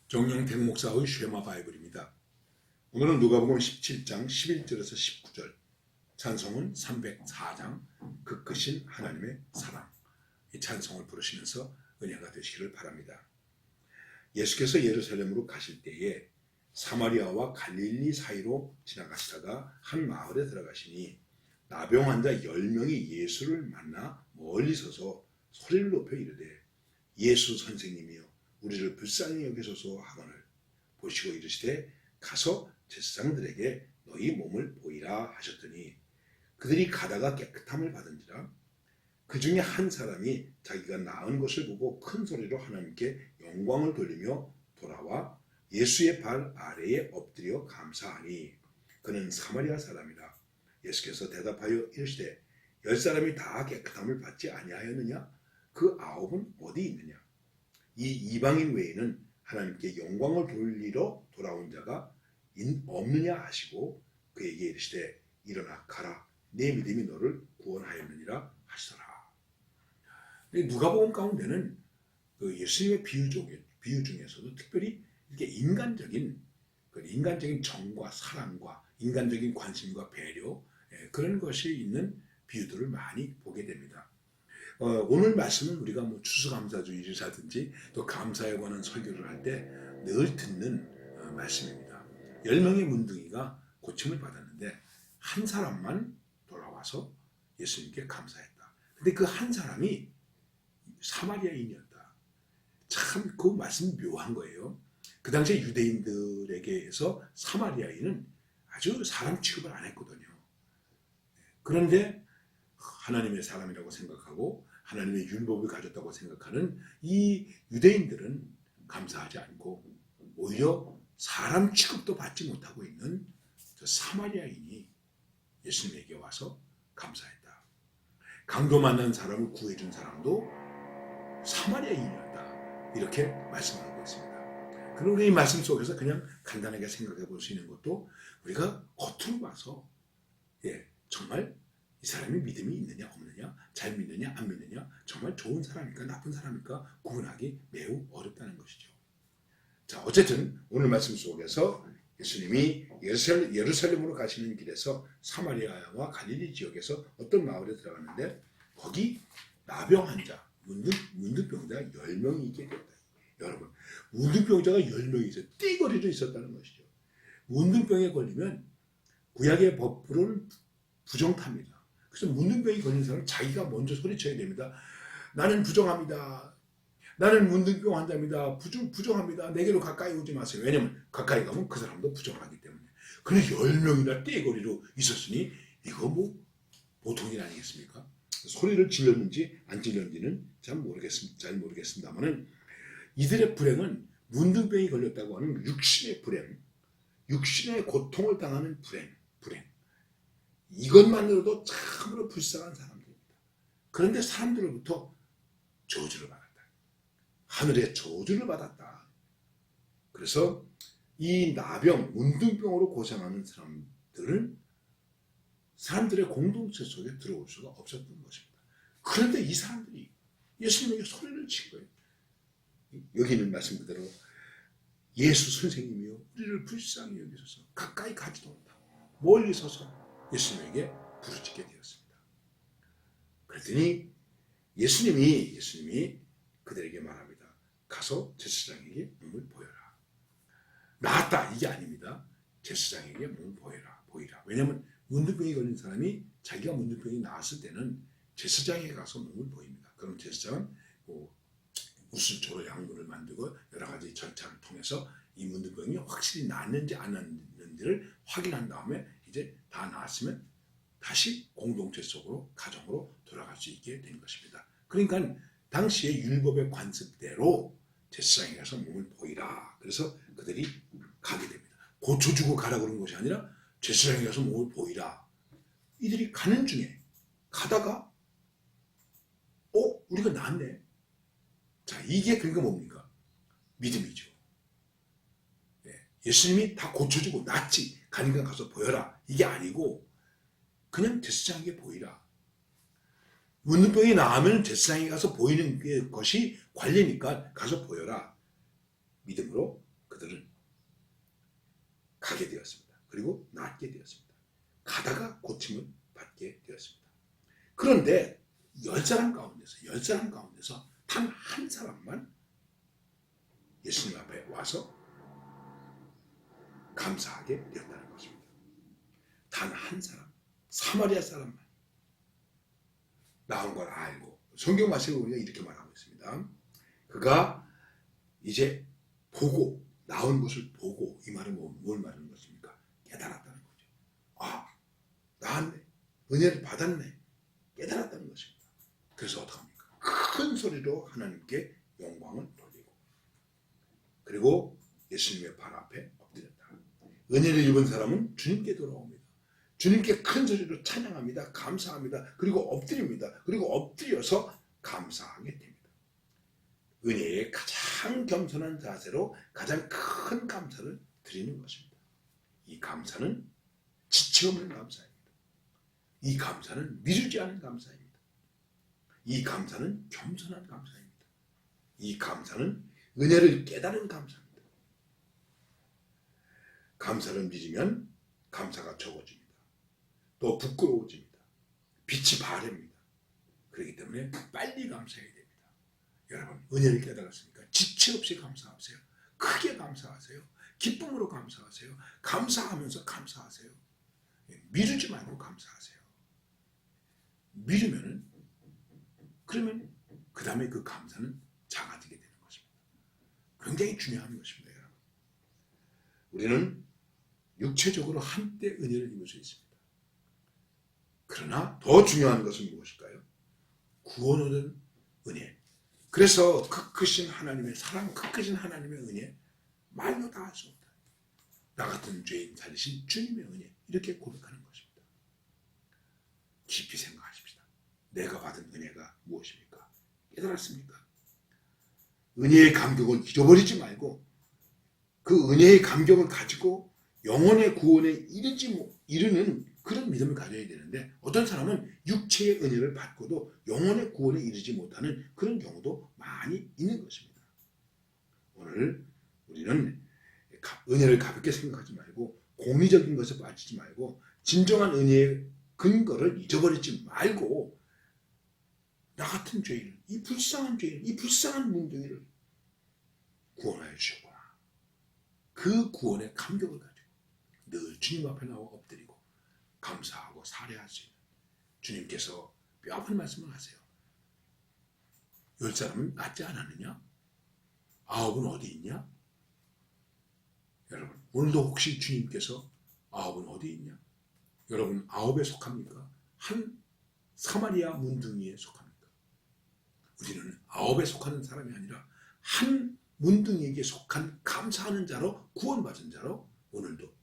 정영택 목사의 쉐마 바이블입니다. 오늘은 누가복음 17장 11절에서 19절, 찬송은 304장 그 크신 하나님의 사랑, 이 찬송을 부르시면서 은혜가 되시기를 바랍니다. 예수께서 예루살렘으로 가실 때에 사마리아와 갈릴리 사이로 지나가시다가 한 마을에 들어가시니 나병 환자 10명이 예수를 만나 멀리 서서 소리를 높여 이르되 예수 선생님이여 우리를 불쌍히 여기소서 하거늘 보시고 이르시되 가서 제사장들에게 너희 몸을 보이라 하셨더니 그들이 가다가 깨끗함을 받은지라. 그 중에 한 사람이 자기가 나은 것을 보고 큰 소리로 하나님께 영광을 돌리며 돌아와 예수의 발 아래에 엎드려 감사하니 그는 사마리아 사람이라. 예수께서 대답하여 이르시되 10사람이 다 깨끗함을 받지 아니하였느냐? 그 9은 어디 있느냐? 이 이방인 외에는 하나님께 영광을 돌리러 돌아온 자가 없느냐 하시고 그에게 이르시되 일어나 가라 내 믿음이 너를 구원하였느니라 하시더라. 누가복음 가운데는 그 예수님의 비유 중에서도 특별히 이렇게 인간적인 정과 사랑과 인간적인 관심과 배려, 그런 것이 있는 비유들을 많이 보게 됩니다. 오늘 말씀은 우리가 추수감사주일이라든지 또 감사에 관한 설교를 할 때 늘 듣는 말씀입니다. 10명의 문둥이가 고침을 받았는데 한 사람만 돌아와서 예수님께 감사했다. 근데 그 한 사람이 사마리아인이었다. 참 그 말씀이 묘한 거예요. 그 당시에 유대인들에게서 사마리아인은 아주 사람 취급을 안 했거든요. 그런데 하나님의 사람이라고 생각하고 하나님의 율법을 가졌다고 생각하는 이 유대인들은 감사하지 않고 오히려 사람 취급도 받지 못하고 있는 저 사마리아인이 예수님에게 와서 감사했다. 강도 만난 사람을 구해준 사람도 사마리아인이었다. 이렇게 말씀하고 있습니다. 그리고 이 말씀 속에서 그냥 간단하게 생각해 볼 수 있는 것도 우리가 겉으로 봐서 정말 이 사람이 믿음이 있느냐 없느냐, 잘 믿느냐 안 믿느냐, 정말 좋은 사람일까 나쁜 사람일까 구분하기 매우 어렵다는 것이죠. 자, 어쨌든 오늘 말씀 속에서 예수님이 예루살렘으로 가시는 길에서 사마리아와 갈릴리 지역에서 어떤 마을에 들어갔는데 거기 나병 환자, 문둥병자 10명이 있게 됐다. 여러분, 문둥병자가 10명이 있어요. 띠거리로 있었다는 것이죠. 문둥병에 걸리면 구약의 법으로는 부정탑니다. 그래서 문둥병이 걸린 사람은 자기가 먼저 소리쳐야 됩니다. 나는 부정합니다. 나는 문둥병 환자입니다. 부정합니다. 내게로 가까이 오지 마세요. 왜냐하면 가까이 가면 그 사람도 부정하기 때문에. 그런데 10명이나 떼거리로 있었으니 이거 보통 일 아니겠습니까? 소리를 질렀는지 안 질렀는지는 잘 모르겠습니다만은 이들의 불행은 문둥병이 걸렸다고 하는 육신의 불행, 육신의 고통을 당하는 불행. 이것만으로도 참으로 불쌍한 사람들입니다. 그런데 사람들로부터 저주를 받았다. 하늘의 저주를 받았다. 그래서 이 나병, 문둥병으로 고생하는 사람들은 사람들의 공동체 속에 들어올 수가 없었던 것입니다. 그런데 이 사람들이 예수님에게 소리를 친 거예요. 여기 있는 말씀 그대로 예수 선생님이요 우리를 불쌍히 여기소서. 가까이 가지도 못하고 멀리 서서 예수님에게 부르짖게 되었습니다. 그랬더니 예수님이 그들에게 말합니다. 가서 제사장에게 몸을 보여라. 나았다 이게 아닙니다. 제사장에게 몸을 보이라. 왜냐하면 문둥병이 걸린 사람이 자기가 문둥병이 나았을 때는 제사장에 가서 몸을 보입니다. 그럼 제사장은 우슬초로 양문을 만들고 여러 가지 절차를 통해서 이 문둥병이 확실히 나았는지 안 나았는지를 확인한 다음에 이제 다 나았으면 다시 공동체 속으로 가정으로 돌아갈 수 있게 된 것입니다. 그러니까 당시의 율법의 관습대로 제사장에 가서 몸을 보이라. 그래서 그들이 가게 됩니다. 고쳐주고 가라 그런 것이 아니라 제사장에 가서 몸을 보이라. 이들이 가는 중에 가다가 우리가 낫네. 자, 이게 그러니까 뭡니까? 믿음이죠. 예수님이 다 고쳐주고 낫지. 가니까 가서 보여라. 이게 아니고 그냥 제사장에게 보이라. 문둥병이 나으면 제사장에 가서 보이는 것이 관례니까 가서 보여라. 믿음으로 그들은 가게 되었습니다. 그리고 낫게 되었습니다. 가다가 고침을 받게 되었습니다. 그런데 10사람 가운데서 단 한 사람만 예수님 앞에 와서 감사하게 되었다는 것입니다. 단 한 사람, 사마리아 사람만 나온 걸 알고, 성경 말씀을 우리가 이렇게 말하고 있습니다. 그가 이제 보고, 나온 것을 보고, 이 말은 뭘 말하는 것입니까? 깨달았다는 거죠. 아, 나왔네, 은혜를 받았네, 깨달았다는 것입니다. 그래서 어떡합니까? 큰 소리로 하나님께 영광을 돌리고, 그리고 예수님의 발 앞에 엎드렸다. 은혜를 입은 사람은 주님께 돌아옵니다. 주님께 큰 소리로 찬양합니다. 감사합니다. 그리고 엎드립니다. 그리고 엎드려서 감사하게 됩니다. 은혜의 가장 겸손한 자세로 가장 큰 감사를 드리는 것입니다. 이 감사는 지체 없는 감사입니다. 이 감사는 미루지 않은 감사입니다. 이 감사는 겸손한 감사입니다. 이 감사는 은혜를 깨달은 감사입니다. 감사를 미루면 감사가 적어집니다. 또 부끄러워집니다. 빛이 바랍니다. 그렇기 때문에 빨리 감사해야 됩니다. 여러분, 은혜를 깨달았으니까 지체 없이 감사하세요. 크게 감사하세요. 기쁨으로 감사하세요. 감사하면서 감사하세요. 미루지 말고 감사하세요. 미루면은, 그러면 그 다음에 그 감사는 작아지게 되는 것입니다. 굉장히 중요한 것입니다, 여러분. 우리는 육체적으로 한때 은혜를 입을 수 있습니다. 그러나 더 중요한 것은 무엇일까요? 구원 얻은 은혜. 그래서 크신 하나님의 사랑, 크신 하나님의 은혜, 말로 다 할 수 없다. 나 같은 죄인 살리신 주님의 은혜, 이렇게 고백하는 것입니다. 깊이 생각하십시다. 내가 받은 은혜가 무엇입니까? 깨달았습니까? 은혜의 감격을 잊어버리지 말고 그 은혜의 감격을 가지고 영혼의 구원에 이르는 그런 믿음을 가져야 되는데, 어떤 사람은 육체의 은혜를 받고도 영혼의 구원에 이르지 못하는 그런 경우도 많이 있는 것입니다. 오늘 우리는 은혜를 가볍게 생각하지 말고, 공의적인 것에 빠지지 말고, 진정한 은혜의 근거를 잊어버리지 말고, 나 같은 죄인, 이 불쌍한 죄인, 이 불쌍한 뭉둥이를 구원하여 주셨구나. 그 구원의 감격을 가지고 늘 주님 앞에 나와 엎드리고 감사하고 살해할 수 있는, 주님께서 뼈아픈 말씀을 하세요. 10사람은 낫지 않았느냐? 9은 어디 있냐? 여러분, 오늘도 혹시 주님께서 9은 어디 있냐? 여러분, 9에 속합니까? 한 사마리아 문둥이에 속합니까? 우리는 9에 속하는 사람이 아니라 한 문둥이에게 속한 감사하는 자로, 구원받은 자로 오늘도